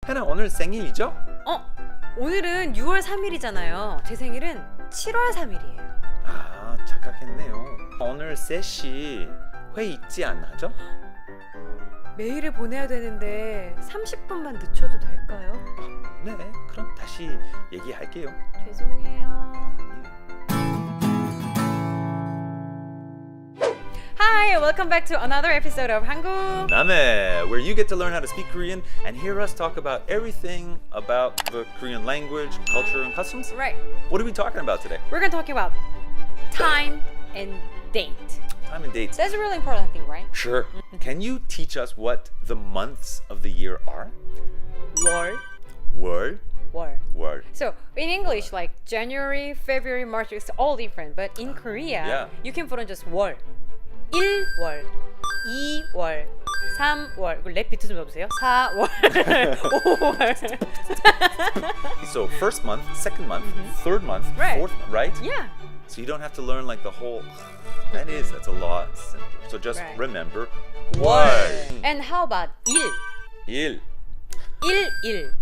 해나 오늘 생일이죠? 오늘은 6월 3일이잖아요. 제 생일은 7월 3일이에요. 아, 착각했네요. 오늘 3시 회의 있지 않나죠? 메일을 보내야 되는데 30분만 늦춰도 될까요? 네, 그럼 다시 얘기할게요. 죄송해요. Hi, welcome back to another episode of 한국남매, where you get to learn how to speak Korean and hear us talk about everything about the Korean language, culture, and customs. Right. What are we talking about today? We're going to talk about time and date. Time and dates. That's a really important thing, right? Sure. Can you teach us what the months of the year are? 월. 월. 월. So in English, like January, February, March, it's all different. But in Korea, yeah. you can put on just 월. 1월, 2월, 3월. 이거 랩 비트 좀 넣어주세요. 4월, 5월. So first month, second month, third month, Right. fourth month, right? Yeah. So you don't have to learn like the whole. That's a lot simpler. So just Right. remember 월. 월. And how about 일? 일. 1일,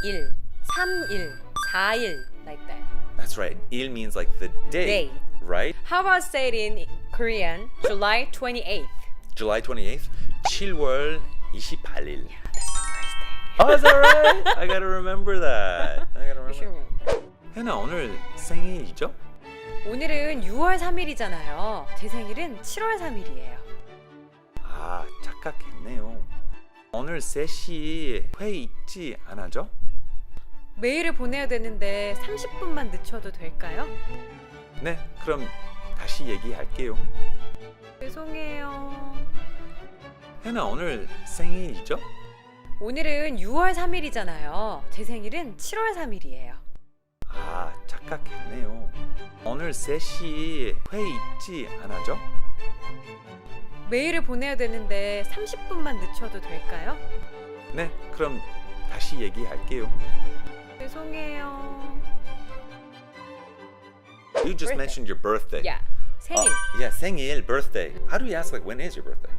2일, 3일, 4일, like that. That's right. 일 means like the day, Day. right? How about say it in Korean? July 28th. July 28th. 7월 28일. That's my birthday. Oh, is that right? I gotta remember that. I gotta You should remember. remember. 해나 오늘 생일이죠? 오늘은 6월 3일이잖아요. 제 생일은 7월 3일이에요. 아, 착각했네요. 오늘 3시 회의 있지 않아죠? 메일을 보내야 되는데 30분만 늦춰도 될까요? 네, 그럼 다시 얘기할게요. 죄송해요. 해나 오늘 생일이죠? 오늘은 6월 3일이잖아요. 제 생일은 7월 3일이에요. 아, 착각했네요. 오늘 3시 회의 있지 않아죠? 메일을 보내야 되는데 30분만 늦춰도 될까요? 네, 그럼 다시 얘기할게요. 죄송해요. You just Birthday. mentioned your birthday. 야, 생일. Yeah, 생일, birthday. How do you ask like when is your birthday?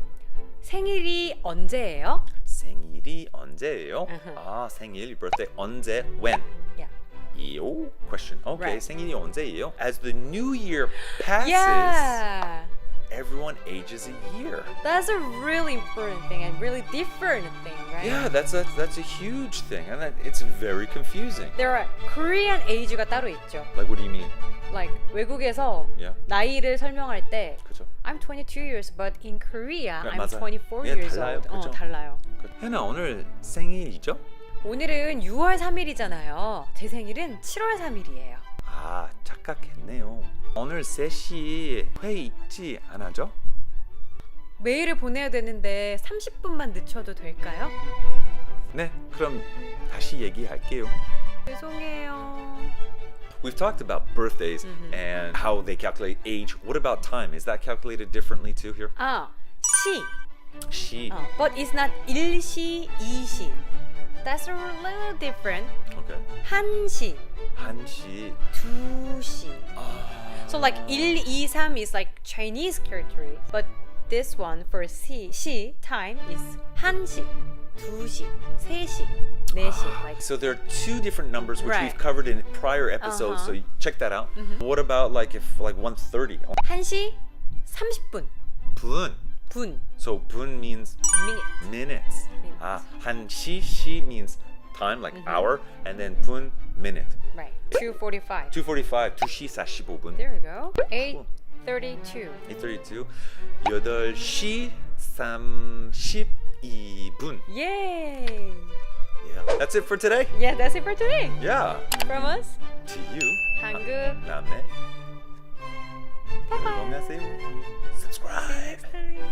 생일이 언제예요? 생일이 언제예요? Uh-huh. 아, 생일, your birthday 언제, when? Yeah. 이요? Question. Okay, Right. 생일이 언제예요? As the new year passes, Yeah. everyone ages a year. That's a really important thing and really different thing, right? Yeah, that's a huge thing, and it's very confusing. There are Korean age가 따로 있죠. Like, what do you mean? Like 외국에서 Yeah. 나이를 설명할 때 그죠? I'm 22 years, but in Korea 네, I'm 맞아요. 24 예, years 달라요. old. 그죠? 달라요. 해나 오늘 생일이죠? 오늘은 6월 3일이잖아요. 제 생일은 7월 3일이에요. 아, 착각했네요. 오늘 3시 회의 있지 않아죠? 메일을 보내야 되는데 30분만 늦춰도 될까요? 네, 그럼 다시 얘기할게요. 죄송해요. We've talked about birthdays and how they calculate age. What about time? Is that calculated differently too here? 시. 시. But it's not 1시, 2시. That's a little different. Okay. 1시, 한시. 2시. So like 1, 2, 3 is like Chinese character, but this one for 시 time is 1시, 2시, 3시, 4시. Like So there are two different numbers which Right. we've covered in prior episodes. So you check that out. What about like if like 1:30? 1시 30분. 분. 분. So 분 means minute. minutes. Ah, 한시 시 means time like hour, and then 분 minute. Right. 2:45. 2:45 2시 45분. There we go. 8:32. 8:32 8시 32분. Yay! Yeah. That's it for today. Yeah, that's it for today. Yeah. From us, To you. 한국남매. 한국남매. 건강하세요. Subscribe. Next time.